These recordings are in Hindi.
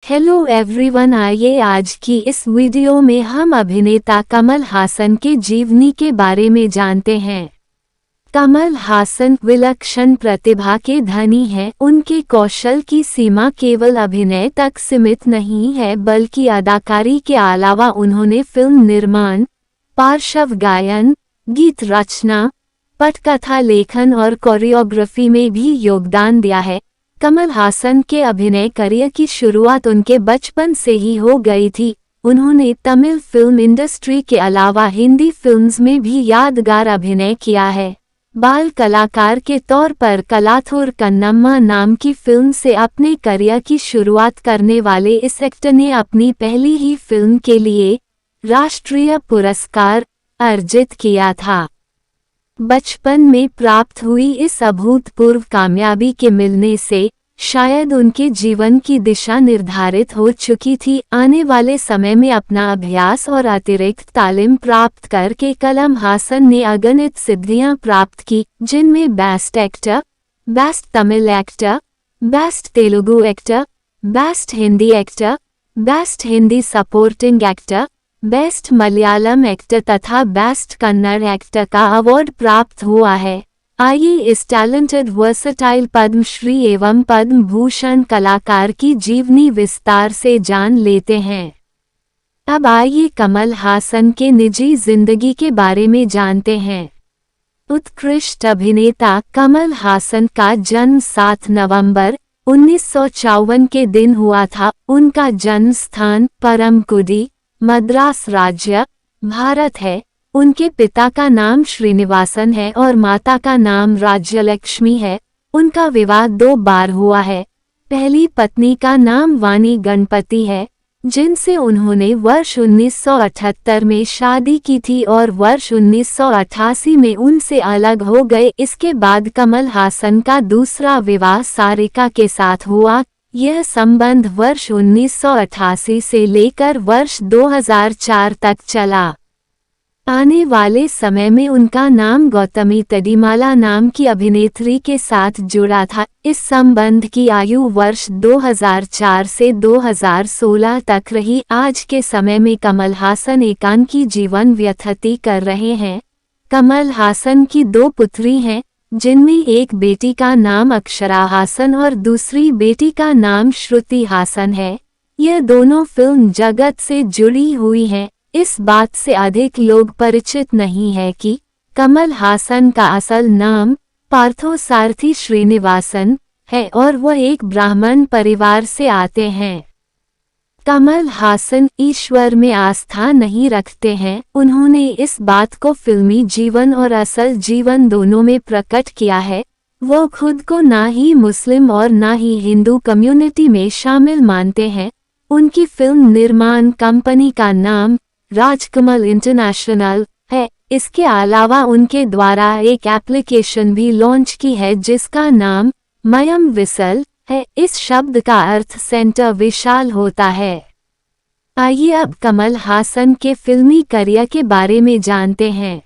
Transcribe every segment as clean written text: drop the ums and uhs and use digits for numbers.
हेलो एवरीवन, आइए आज की इस वीडियो में हम अभिनेता कमल हासन के जीवनी के बारे में जानते हैं। कमल हासन विलक्षण प्रतिभा के धनी हैं। उनके कौशल की सीमा केवल अभिनय तक सीमित नहीं है, बल्कि अदाकारी के अलावा उन्होंने फिल्म निर्माण, पार्श्व गायन, गीत रचना, पटकथा लेखन और कोरियोग्राफी में भी योगदान दिया है। कमल हासन के अभिनय करियर की शुरुआत उनके बचपन से ही हो गई थी। उन्होंने तमिल फिल्म इंडस्ट्री के अलावा हिंदी फिल्म्स में भी यादगार अभिनय किया है। बाल कलाकार के तौर पर कलाथुर कन्नम्मा नाम की फिल्म से अपने करियर की शुरुआत करने वाले इस एक्टर ने अपनी पहली ही फिल्म के लिए राष्ट्रीय पुरस्कार अर्जित किया था। बचपन में प्राप्त हुई इस अभूतपूर्व कामयाबी के मिलने से शायद उनके जीवन की दिशा निर्धारित हो चुकी थी। आने वाले समय में अपना अभ्यास और अतिरिक्त तालीम प्राप्त करके कमल हासन ने अगणित सिद्धियां प्राप्त की, जिनमें best actor, best Tamil actor, best Telugu actor, best Hindi actor, best Hindi supporting actor, best Malayalam actor तथा बेस्ट कन्नड़ एक्टर का अवार्ड प्राप्त हुआ है। आइए इस टैलेंटेड वर्सेटाइल पद्मश्री एवं पद्म भूषण कलाकार की जीवनी विस्तार से जान लेते हैं। अब आइए कमल हासन के निजी जिंदगी के बारे में जानते हैं। उत्कृष्ट अभिनेता कमल हासन का जन्म 7 नवंबर 1954 के दिन हुआ था। उनका जन्म स्थान परमकुडी, मद्रास राज्य, भारत है। उनके पिता का नाम श्रीनिवासन है और माता का नाम राज्यलक्ष्मी है। उनका विवाह 2 बार हुआ है। पहली पत्नी का नाम वाणी गणपति है, जिनसे उन्होंने वर्ष 1978 में शादी की थी और वर्ष 1988 में उनसे अलग हो गए। इसके बाद कमल हासन का दूसरा विवाह सारिका के साथ हुआ। यह संबंध वर्ष 1988 से लेकर वर्ष 2004 तक चला। आने वाले समय में उनका नाम गौतमी तडिमाला नाम की अभिनेत्री के साथ जुड़ा था। इस संबंध की आयु वर्ष 2004 से 2016 तक रही। आज के समय में कमल हासन एकांकी जीवन व्यतीत कर रहे हैं। कमल हासन की 2 पुत्री हैं, जिनमें एक बेटी का नाम अक्षरा हासन और दूसरी बेटी का नाम श्रुति हासन है। यह दोनों फिल्म जगत से जुड़ी हुई हैं। इस बात से अधिक लोग परिचित नहीं है कि कमल हासन का असल नाम पार्थोसारथी श्रीनिवासन है और वह एक ब्राह्मण परिवार से आते हैं। कमल हासन ईश्वर में आस्था नहीं रखते हैं। उन्होंने इस बात को फिल्मी जीवन और असल जीवन दोनों में प्रकट किया है। वो खुद को ना ही मुस्लिम और ना ही हिंदू कम्युनिटी में शामिल मानते हैं। उनकी फिल्म निर्माण कंपनी का नाम राजकमल इंटरनेशनल है। इसके अलावा उनके द्वारा एक एप्लीकेशन भी लॉन्च की है, जिसका नाम मयम विसल है। इस शब्द का अर्थ सेंटर विशाल होता है। आइए अब कमल हासन के फिल्मी करियर के बारे में जानते हैं।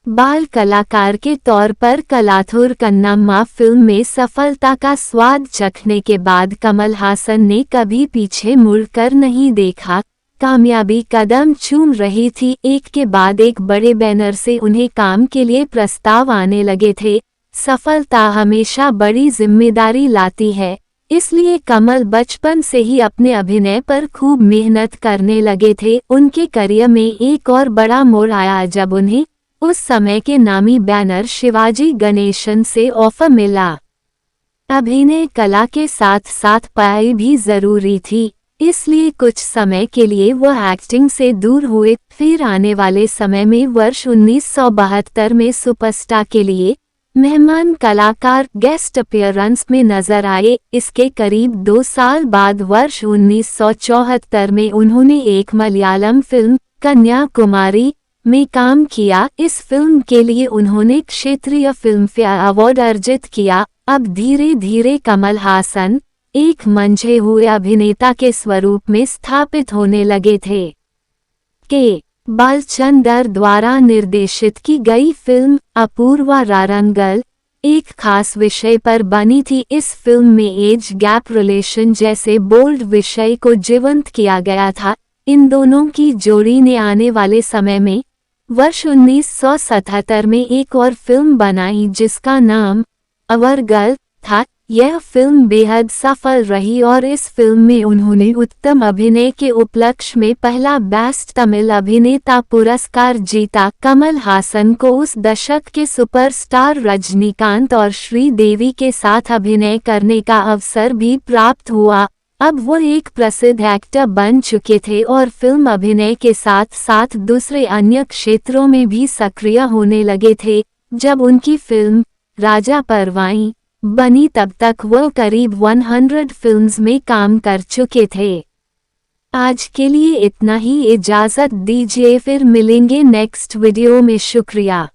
बाल कलाकार के तौर पर कलाथुर कन्नम्मा फिल्म में सफलता का स्वाद चखने के बाद कमल हासन ने कभी पीछे मुड़कर नहीं देखा। कामयाबी कदम चूम रही थी। एक के बाद एक बड़े बैनर से उन्हें काम के लिए प्रस्ताव आने लगे थे। सफलता हमेशा बड़ी जिम्मेदारी लाती है, इसलिए कमल बचपन से ही अपने अभिनय पर खूब मेहनत करने लगे थे। उनके करियर में एक और बड़ा मोड़ आया जब उन्हें उस समय के नामी बैनर शिवाजी गणेशन से ऑफर मिला। अभिनय कला के साथ साथ पढ़ाई भी जरूरी थी, इसलिए कुछ समय के लिए वह एक्टिंग से दूर हुए। फिर आने वाले समय में वर्ष 1972 में सुपरस्टार के लिए मेहमान कलाकार गेस्ट अपीयरेंस में नजर आए। इसके करीब 2 साल बाद वर्ष 1974 में उन्होंने एक मलयालम फिल्म कन्याकुमारी में काम किया। इस फिल्म के लिए उन्होंने क्षेत्रीय फिल्मफेयर अवार्ड अर्जित किया। अब धीरे धीरे कमल हासन एक मंझे हुए अभिनेता के स्वरूप में स्थापित होने लगे थे। के बालचंदर द्वारा निर्देशित की गई फिल्म अपूर्वा रारंगल एक खास विषय पर बनी थी। इस फिल्म में एज गैप रिलेशन जैसे बोल्ड विषय को जीवंत किया गया था। इन दोनों की जोड़ी ने आने वाले समय में वर्ष 1977 में एक और फिल्म बनाई जिसका नाम अवर गर्ल था। यह फिल्म बेहद सफल रही और इस फिल्म में उन्होंने उत्तम अभिनय के उपलक्ष्य में पहला बेस्ट तमिल अभिनेता पुरस्कार जीता। कमल हासन को उस दशक के सुपरस्टार रजनीकांत और श्रीदेवी के साथ अभिनय करने का अवसर भी प्राप्त हुआ। अब वो एक प्रसिद्ध एक्टर बन चुके थे और फिल्म अभिनय के साथ साथ दूसरे अन्य क्षेत्रों में भी सक्रिय होने लगे थे। जब उनकी फिल्म राजा परवाई बनी तब तक वो करीब 100 फिल्म्स में काम कर चुके थे। आज के लिए इतना ही, इजाज़त दीजिए, फिर मिलेंगे नेक्स्ट वीडियो में। शुक्रिया।